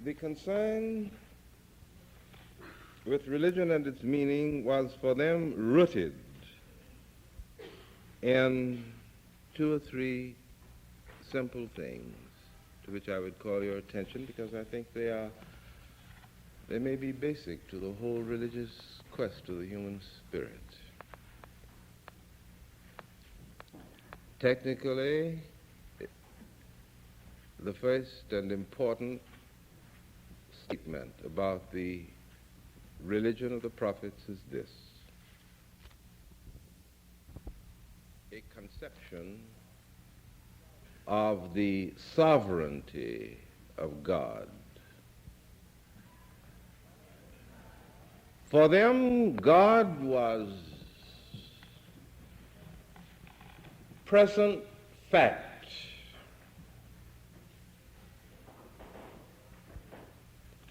The concern with religion and its meaning was for them rooted in two or three simple things to which I would call your attention because I think they may be basic to the whole religious quest of the human spirit. Technically, the first and important statement about the religion of the prophets is this: a conception of the sovereignty of God. For them, God was present fact.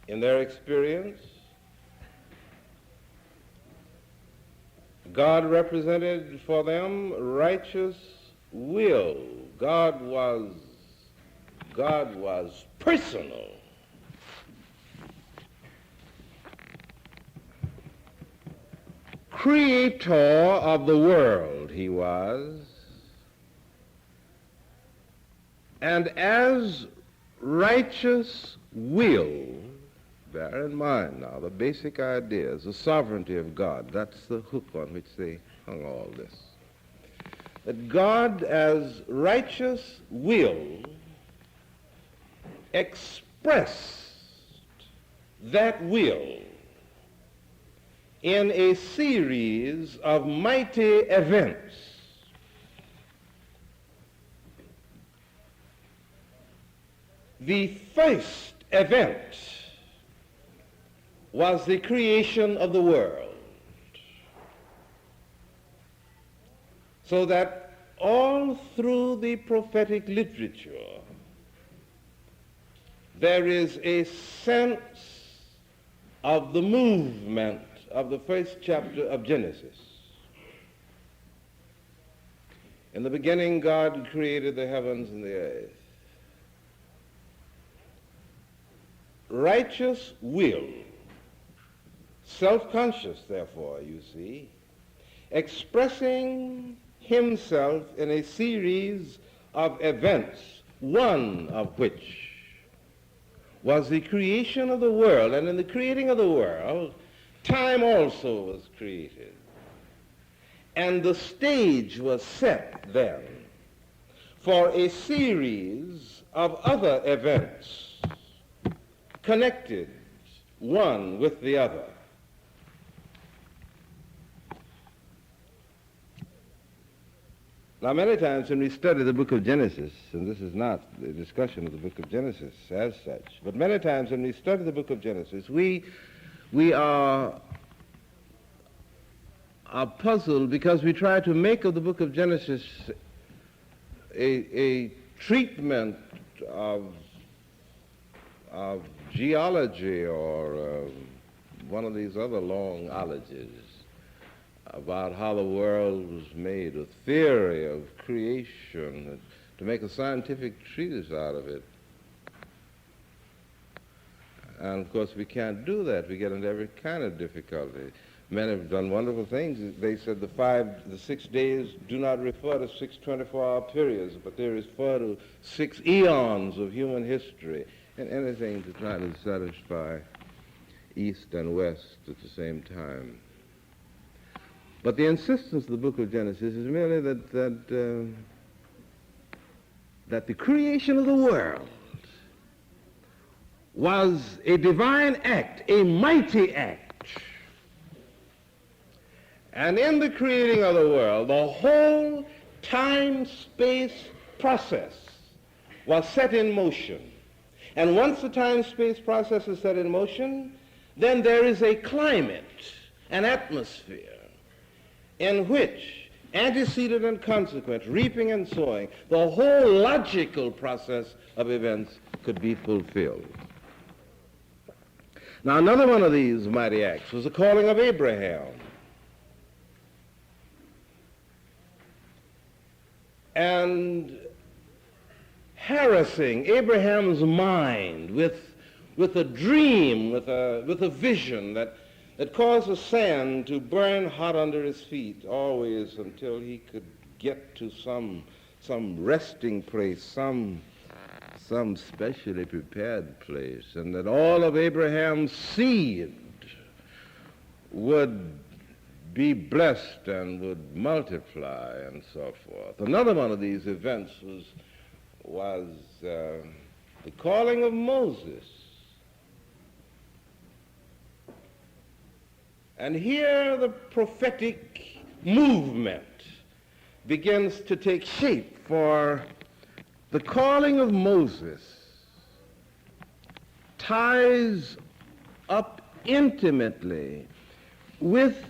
In their experience, God represented for them righteous will. God was personal. Creator of the world, he was. And as righteous will, bear in mind now the basic ideas, the sovereignty of God. That's the hook on which they hung all this. That God as righteous will expressed that will in a series of mighty events. The first event was the creation of the world. So that all through the prophetic literature, there is a sense of the movement of the first chapter of Genesis. In the beginning, God created the heavens and the earth. Righteous will, self-conscious, therefore, you see, expressing himself in a series of events, one of which was the creation of the world. And in the creating of the world, time also was created. And the stage was set then for a series of other events connected one with the other. Now, many times when we study the book of Genesis, and this is not the discussion of the book of Genesis as such, but many times when we study the book of Genesis, we are puzzled because we try to make of the book of Genesis a treatment of geology or one of these other long ologies about how the world was made, a theory of creation, to make a scientific treatise out of it. And of course we can't do that. We get into every kind of difficulty. Men have done wonderful things. They said the 6 days do not refer to 6 24-hour periods, but they refer to 6 eons of human history, and anything to try to satisfy East and West at the same time. But the insistence of the book of Genesis is merely that the creation of the world was a divine act, a mighty act. And in the creating of the world, the whole time-space process was set in motion. And once the time-space process is set in motion, then there is a climate, an atmosphere, in which antecedent and consequent, reaping and sowing, the whole logical process of events could be fulfilled. Now, another one of these mighty acts was the calling of Abraham. And harassing Abraham's mind with with a dream, with a vision that caused the sand to burn hot under his feet always until he could get to some resting place, some specially prepared place, and that all of Abraham's seed would be blessed and would multiply and so forth. Another one of these events was the calling of Moses. And here the prophetic movement begins to take shape, for the calling of Moses ties up intimately with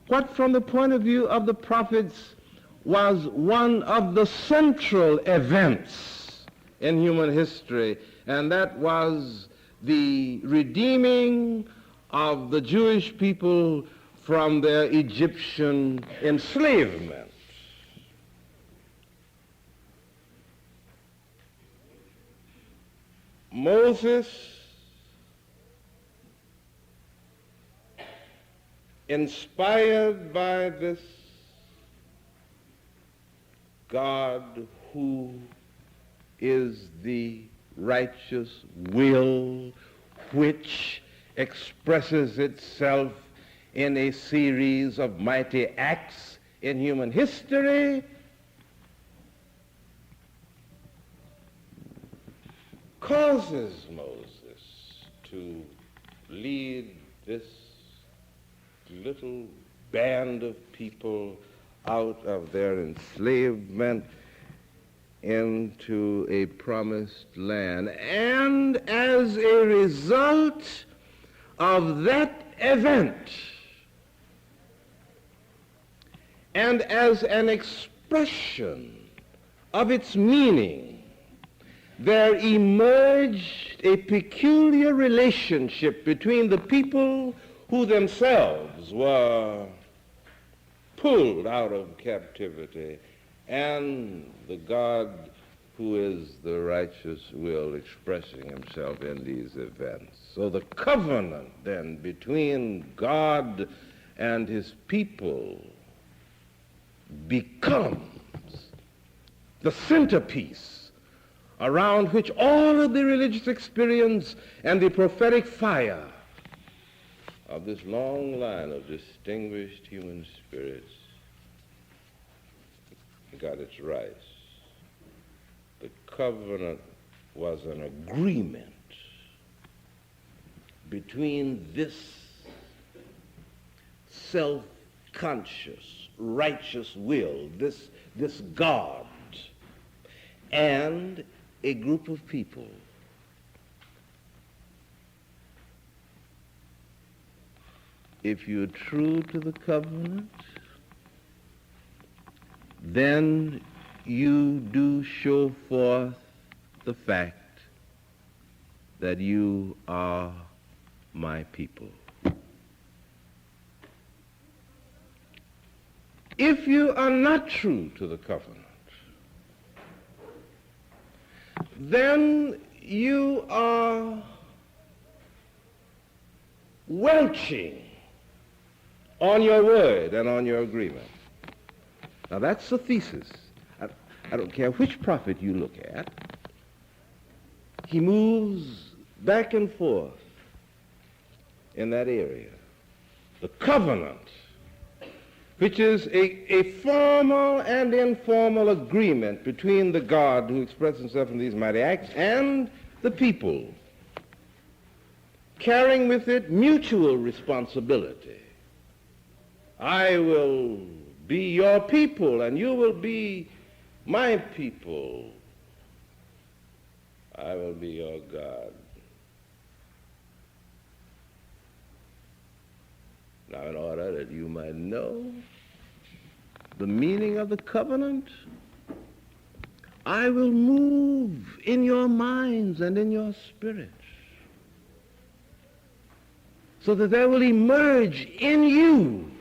what, from the point of view of the prophets, was one of the central events in human history, and that was the redeeming of the Jewish people from their Egyptian enslavement. Moses, inspired by this God who is the righteous will, which expresses itself in a series of mighty acts in human history, causes Moses to lead this little band of people out of their enslavement into a promised land. And as a result of that event, and as an expression of its meaning, there emerged a peculiar relationship between the people who themselves were pulled out of captivity and the God who is the righteous will expressing himself in these events. So the covenant then between God and his people becomes the centerpiece around which all of the religious experience and the prophetic fire of this long line of distinguished human spirits got its rise. The covenant was an agreement between this self-conscious, righteous will, this God, and a group of people. If you're true to the covenant, then you do show forth the fact that you are my people. If you are not true to the covenant, then you are welching on your word and on your agreement. Now that's the thesis. I don't care which prophet you look at. He moves back and forth in that area. The covenant, which is a formal and informal agreement between the God who expresses himself in these mighty acts and the people, carrying with it mutual responsibility. I will be your people, and you will be my people. I will be your God. Now, in order that you might know the meaning of the covenant, I will move in your minds and in your spirits so that there will emerge in you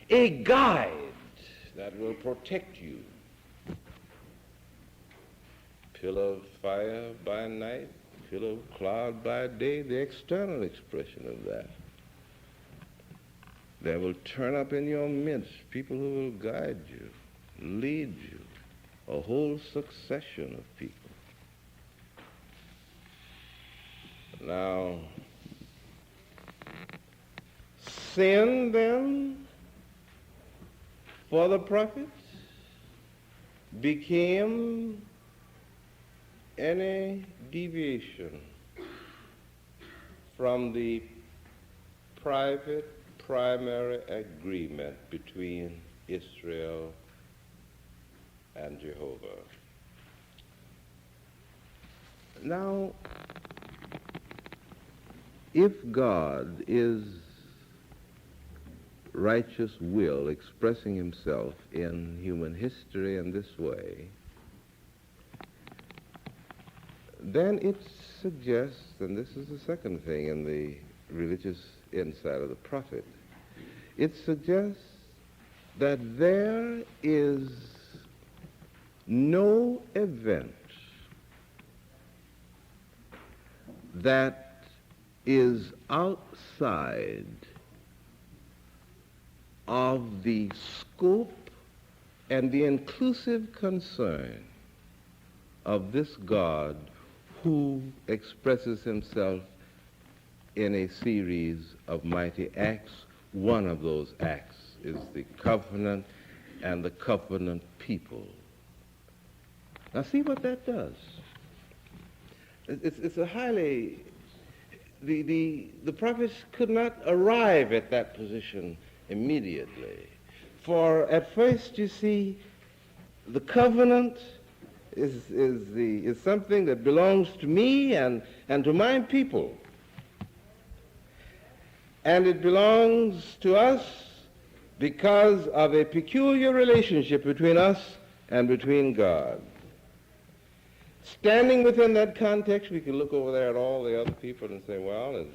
a guide that will protect you. Pillar of fire by night, pillar of cloud by day, the external expression of that. There will turn up in your midst people who will guide you, lead you, a whole succession of people. Now, sin then for the prophets became any deviation from the private primary agreement between Israel and Jehovah. Now, if God is righteous will expressing himself in human history in this way, then it suggests, and this is the second thing in the religious insight of the prophet, it suggests that there is no event that is outside of the scope and the inclusive concern of this God who expresses himself in a series of mighty acts. One of those acts is the covenant and the covenant people. Now see what that does. It's a highly, the prophets could not arrive at that position immediately. For at first, you see, the covenant is something that belongs to me and to my people. And it belongs to us because of a peculiar relationship between us and between God. Standing within that context, we can look over there at all the other people and say, well,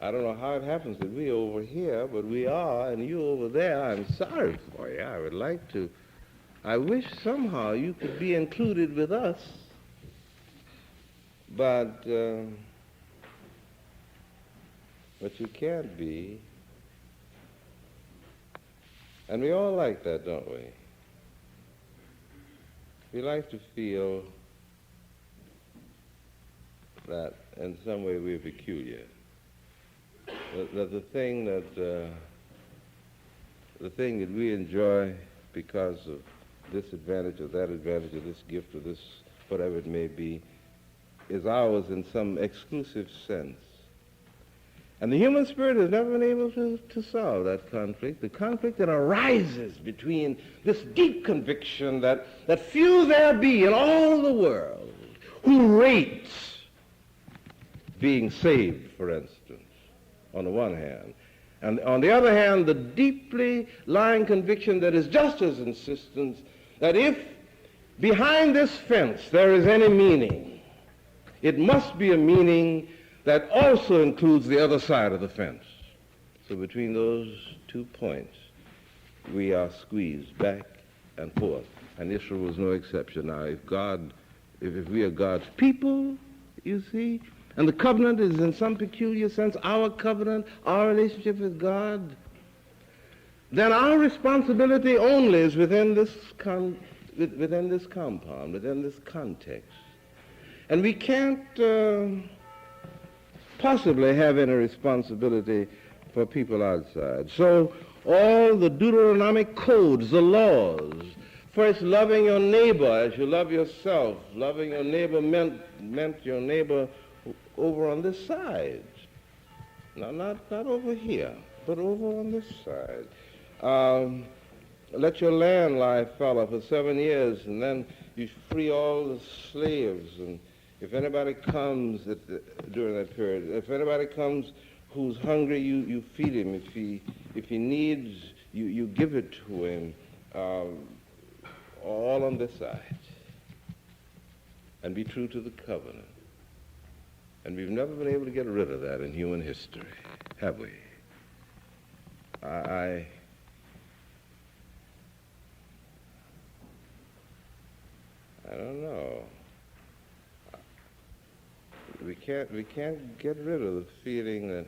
I don't know how it happens that we over here, but we are, and you over there. I'm sorry for you. I wish somehow you could be included with us, but you can't be. And we all like that, don't we? We like to feel that in some way we're peculiar. That the thing that we enjoy because of this advantage or that advantage or this gift or this whatever it may be is ours in some exclusive sense. And the human spirit has never been able to solve that conflict, the conflict that arises between this deep conviction that few there be in all the world who rate being saved, for instance, on the one hand, and on the other hand, the deeply lying conviction that is just as insistent that if behind this fence there is any meaning, it must be a meaning that also includes the other side of the fence. So between those 2 points, we are squeezed back and forth, and Israel was no exception. Now, if we are God's people, you see, and the covenant is in some peculiar sense our covenant, our relationship with God, then our responsibility only is within this compound, within this context. And we can't possibly have any responsibility for people outside. So all the Deuteronomic codes, the laws, first loving your neighbor as you love yourself, loving your neighbor meant your neighbor over on this side. No, not over here, but over on this side. Let your land lie fallow for 7 years, and then you free all the slaves. And if anybody comes during that period, if anybody comes who's hungry, you feed him. If he needs, you give it to him. All on this side. And be true to the covenant. And we've never been able to get rid of that in human history, have we? I don't know. we can't get rid of the feeling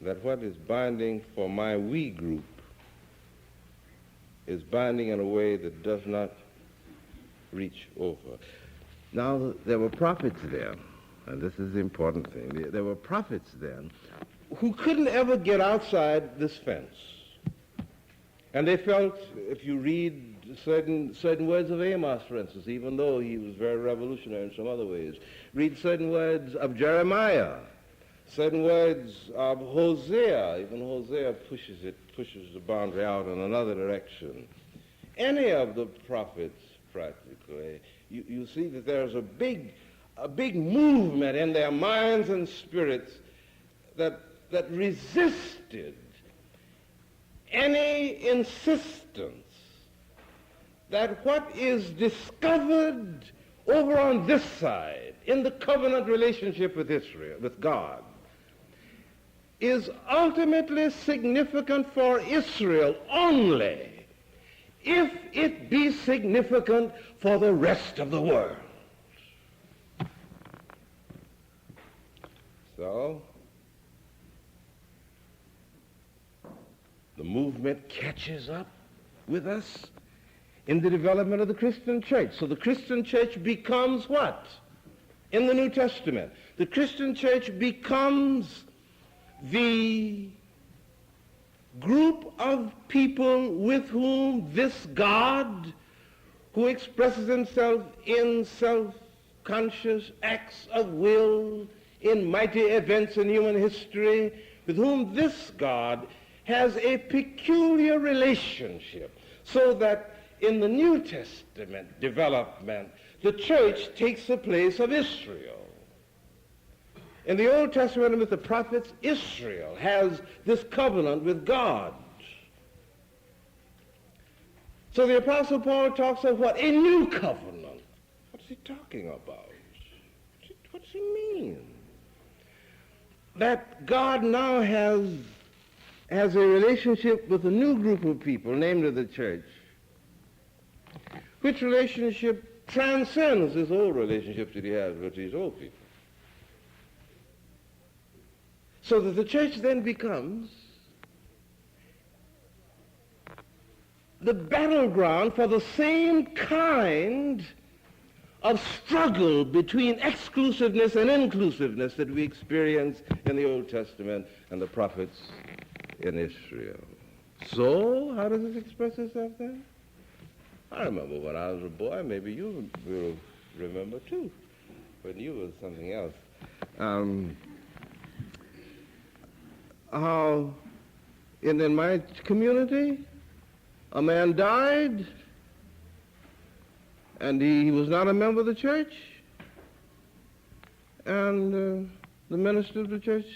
that what is binding for my we group is binding in a way that does not reach over. Now, there were prophets there, and this is the important thing. There were prophets then who couldn't ever get outside this fence. And they felt, if you read certain words of Amos, for instance, even though he was very revolutionary in some other ways, read certain words of Jeremiah, certain words of Hosea. Even Hosea pushes the boundary out in another direction. Any of the prophets, practically, you see that there's a big movement in their minds and spirits that resisted any insistence that what is discovered over on this side in the covenant relationship with Israel, with God, is ultimately significant for Israel only if it be significant for the rest of the world. So, the movement catches up with us in the development of the Christian church. So the Christian church becomes what? In the New Testament, the Christian church becomes the group of people with whom this God, who expresses himself in self-conscious acts of will, in mighty events in human history, with whom this God has a peculiar relationship, so that in the New Testament development, the church takes the place of Israel. In the Old Testament with the prophets, Israel has this covenant with God. So the Apostle Paul talks of what? A new covenant. What's he talking about? What's he mean? That God now has a relationship with a new group of people, namely the church, which relationship transcends this old relationship that he has with these old people. So that the church then becomes the battleground for the same kind of struggle between exclusiveness and inclusiveness that we experience in the Old Testament and the prophets in Israel. So, how does this express itself then? I remember when I was a boy, maybe you will remember too, when you was something else. How in my community, a man died, and he was not a member of the church, and the minister of the church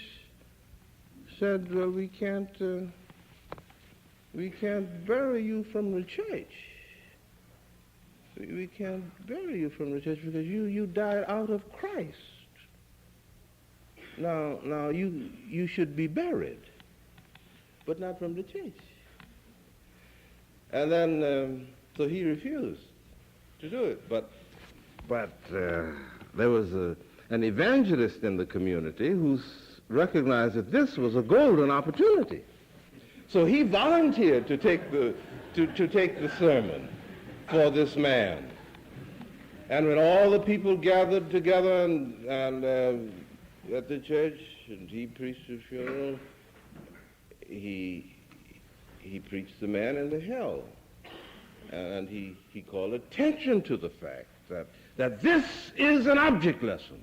said, well, we can't bury you from the church. We can't bury you from the church because you died out of Christ. Now you should be buried, but not from the church. And then so he refused to do it. But there was an evangelist in the community who recognized that this was a golden opportunity. So he volunteered to take the sermon for this man. And when all the people gathered together and at the church, and he preached the funeral, he preached the man into hell. And he called attention to the fact that this is an object lesson.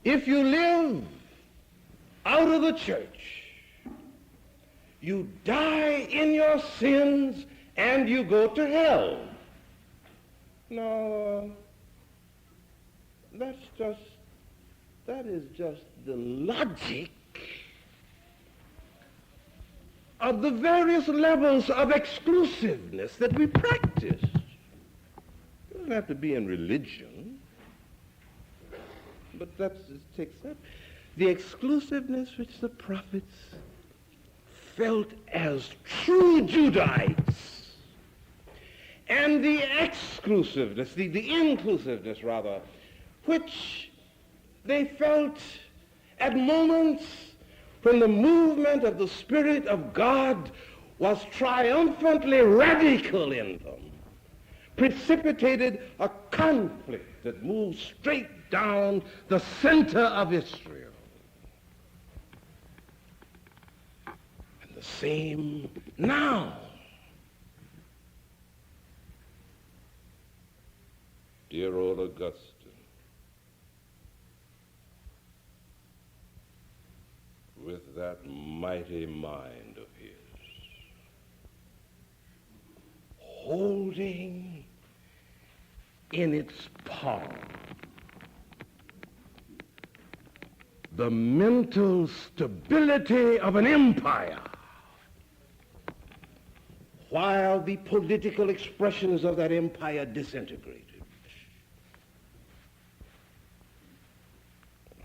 If you live out of the church, you die in your sins and you go to hell. Now, that is just the logic of the various levels of exclusiveness that we practice. It doesn't have to be in religion, but it takes that. The exclusiveness which the prophets felt as true Judahites, and and the exclusiveness, the inclusiveness rather, which they felt at moments when the movement of the Spirit of God was triumphantly radical in them, precipitated a conflict that moved straight down the center of Israel. And the same now. Dear old Augustine, with that mighty mind of his, holding in its palm the mental stability of an empire, while the political expressions of that empire disintegrated.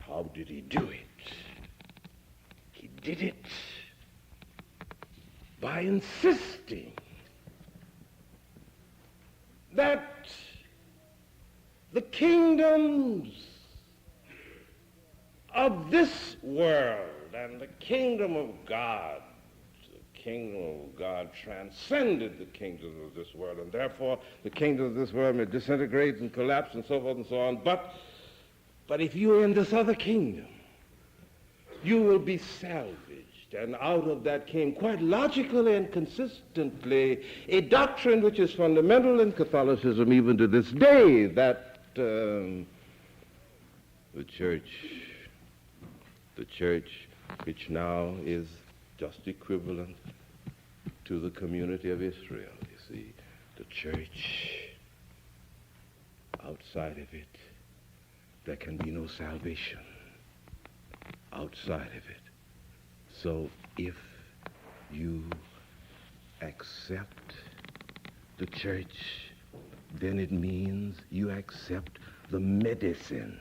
How did he do it? He did it by insisting that the kingdoms of this world and the kingdom of God transcended the kingdoms of this world, and therefore the kingdoms of this world may disintegrate and collapse and so forth and so on. But if you are in this other kingdom, you will be salvaged. And out of that came quite logically and consistently a doctrine which is fundamental in Catholicism even to this day, that the church, which now is just equivalent to the community of Israel, you see, the church, outside of it, there can be no salvation outside of it. So if you accept the church, then it means you accept the medicine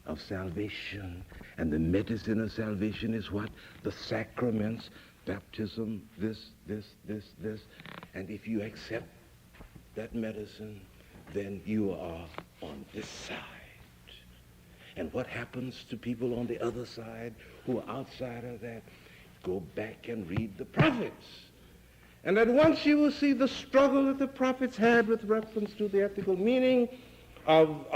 of salvation. And the medicine of salvation is what? The sacraments, baptism, this. And if you accept that medicine, then you are on this side. And what happens to people on the other side who are outside of that? Go back and read the prophets. And at once you will see the struggle that the prophets had with reference to the ethical meaning of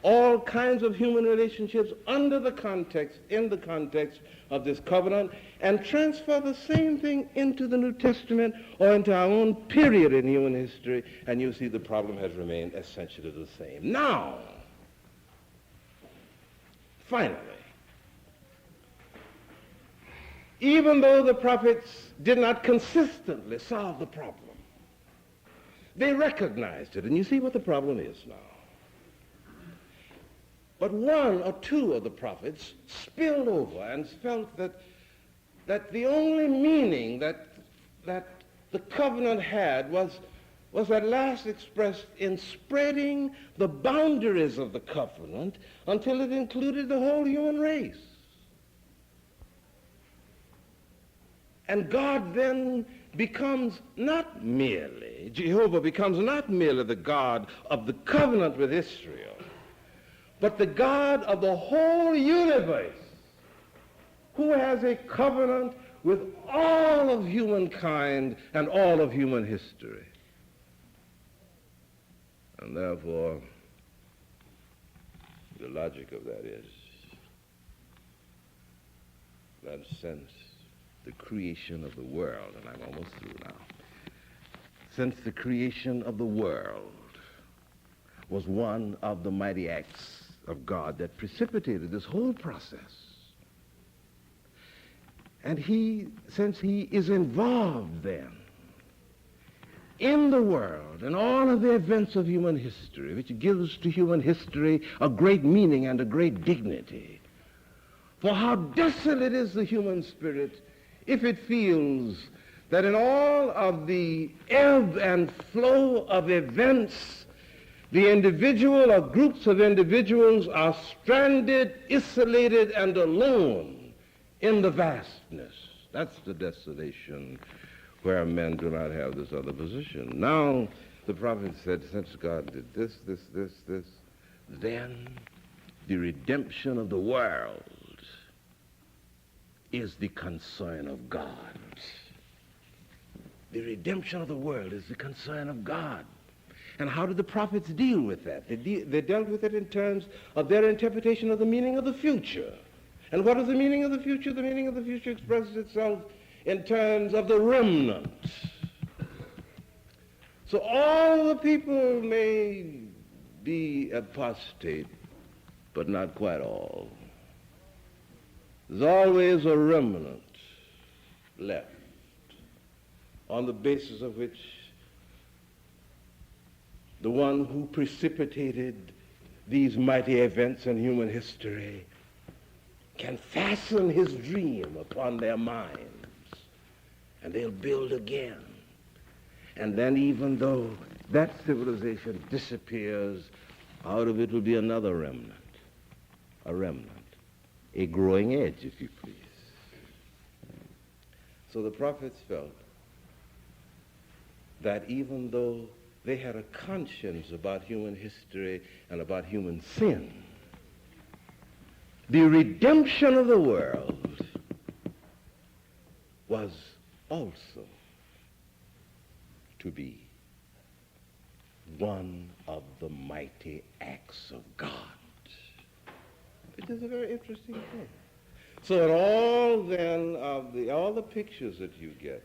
all kinds of human relationships in the context of this covenant, and transfer the same thing into the New Testament or into our own period in human history, and you see the problem has remained essentially the same. Now, finally, even though the prophets did not consistently solve the problem, they recognized it. And you see what the problem is now. But one or two of the prophets spilled over and felt that the only meaning that the covenant had was at last expressed in spreading the boundaries of the covenant until it included the whole human race. And God then becomes not merely, Jehovah becomes not merely the God of the covenant with Israel, but the God of the whole universe, who has a covenant with all of humankind and all of human history. And therefore, the logic of that is that since the creation of the world, and I'm almost through now, since the creation of the world was one of the mighty acts of God that precipitated this whole process, and since he is involved then in the world and all of the events of human history, which gives to human history a great meaning and a great dignity. For how desolate is the human spirit if it feels that in all of the ebb and flow of events, the individual or groups of individuals are stranded, isolated, and alone in the vastness. That's the desolation where men do not have this other position. Now, the prophet said, since God did this, then the redemption of the world is the concern of God. The redemption of the world is the concern of God. And how did the prophets deal with that? They dealt with it in terms of their interpretation of the meaning of the future. And what is the meaning of the future? The meaning of the future expresses itself in terms of the remnant. So all the people may be apostate, but not quite all. There's always a remnant left on the basis of which the one who precipitated these mighty events in human history can fasten his dream upon their minds, and they'll build again. And then even though that civilization disappears, out of it will be another remnant, a growing edge, if you please. So the prophets felt that even though they had a conscience about human history and about human sin, the redemption of the world was also to be one of the mighty acts of God. It is a very interesting thing. So in all then of all the pictures that you get,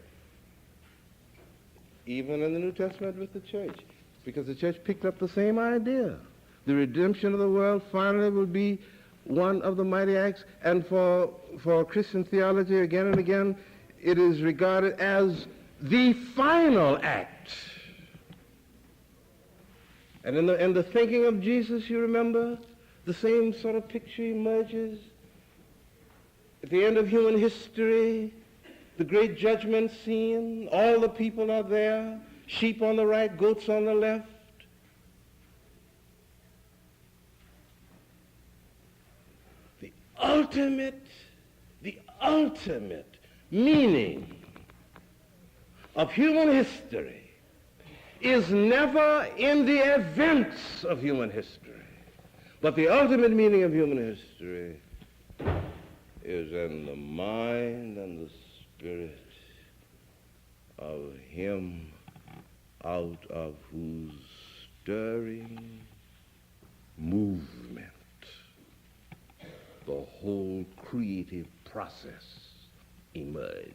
even in the New Testament with the church, because the church picked up the same idea. The redemption of the world finally will be one of the mighty acts, and for Christian theology, again and again, it is regarded as the final act. And in the thinking of Jesus, you remember, the same sort of picture emerges. At the end of human history, the great judgment scene, all the people are there, sheep on the right, goats on the left. The ultimate meaning of human history is never in the events of human history, but the ultimate meaning of human history is in the mind and the spirit of him out of whose stirring movement the whole creative process emerged.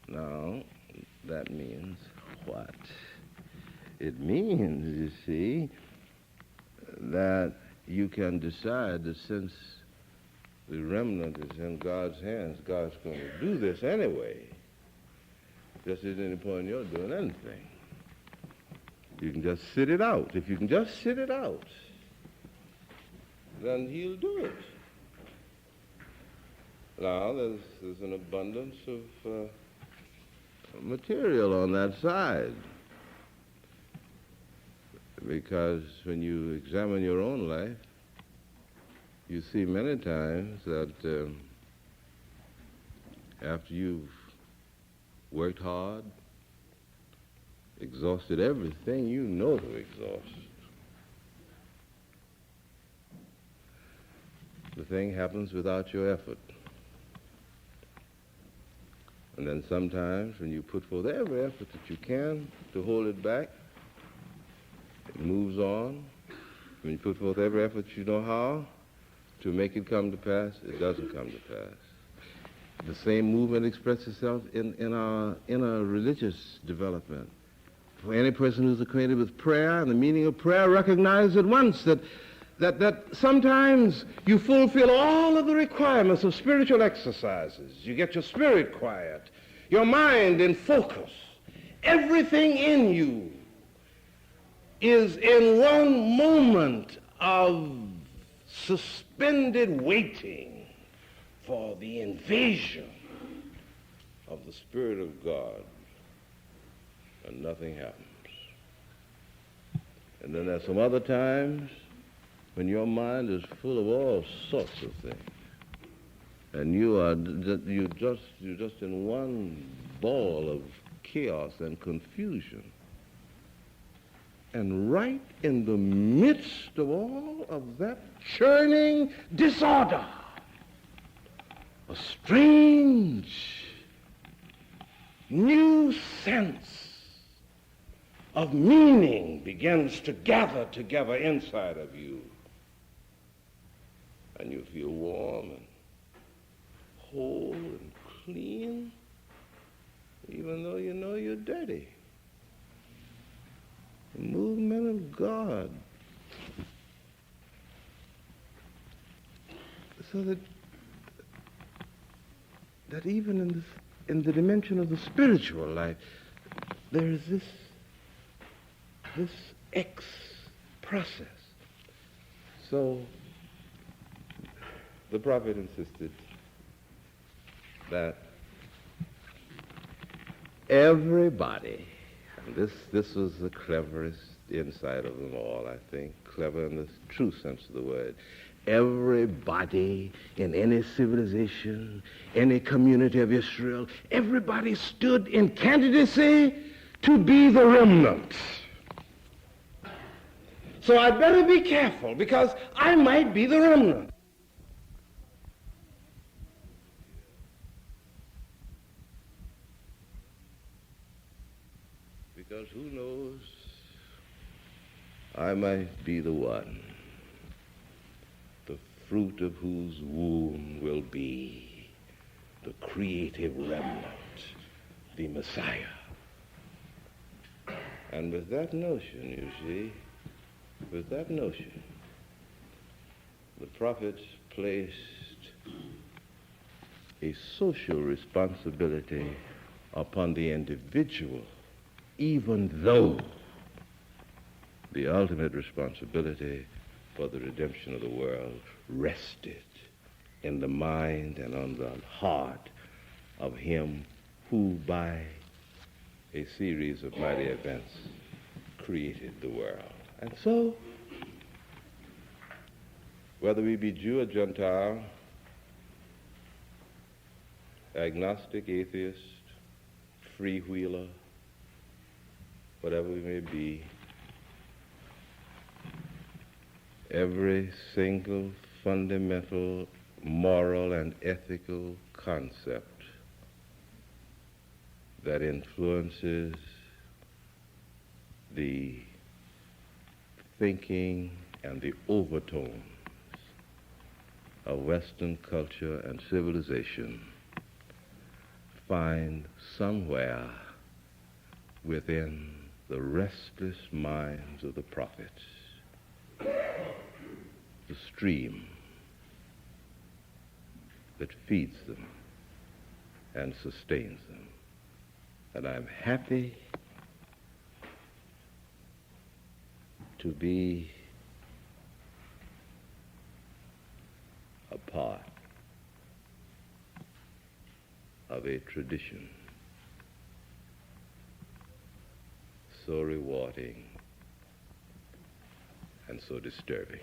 Now, that means what? It means, you see, that you can decide that since the remnant is in God's hands, God's going to do this anyway. Just at any point you're doing anything. You can just sit it out. If you can just sit it out, then he'll do it. Now, there's an abundance of material on that side. Because when you examine your own life, you see many times that after you've worked hard, exhausted everything you know to exhaust, the thing happens without your effort. And then sometimes when you put forth every effort that you can to hold it back, it moves on. When you put forth every effort you know how to make it come to pass, it doesn't come to pass. The same movement expresses itself in our religious development. For any person who's acquainted with prayer and the meaning of prayer recognizes at once that sometimes you fulfill all of the requirements of spiritual exercises. You get your spirit quiet, your mind in focus. Everything in you is in one moment of suspended waiting for the invasion of the Spirit of God, and nothing happens. And then there's some other times when your mind is full of all sorts of things, and you're just in one ball of chaos and confusion. And right in the midst of all of that churning disorder, a strange new sense of meaning begins to gather together inside of you. And you feel warm and whole and clean, even though you know you're dirty. The movement of God. So that even in the dimension of the spiritual life, there is this X process. So the prophet insisted that everybody, and this was the cleverest insight of them all, I think, clever in the true sense of the word. Everybody in any civilization, any community of Israel, everybody stood in candidacy to be the remnant. So I'd better be careful because I might be the remnant. Because who knows, I might be the one, the fruit of whose womb will be the creative remnant, the Messiah. And with that notion, you see, with that notion, the prophet placed a social responsibility upon the individual, even though the ultimate responsibility for the redemption of the world rested in the mind and on the heart of him who, by a series of mighty events, created the world. And so, whether we be Jew or Gentile, agnostic, atheist, freewheeler, whatever we may be, every single fundamental moral and ethical concept that influences the thinking and the overtones of Western culture and civilization find somewhere within the restless minds of the prophets the stream that feeds them and sustains them. And I'm happy to be a part of a tradition so rewarding and so disturbing.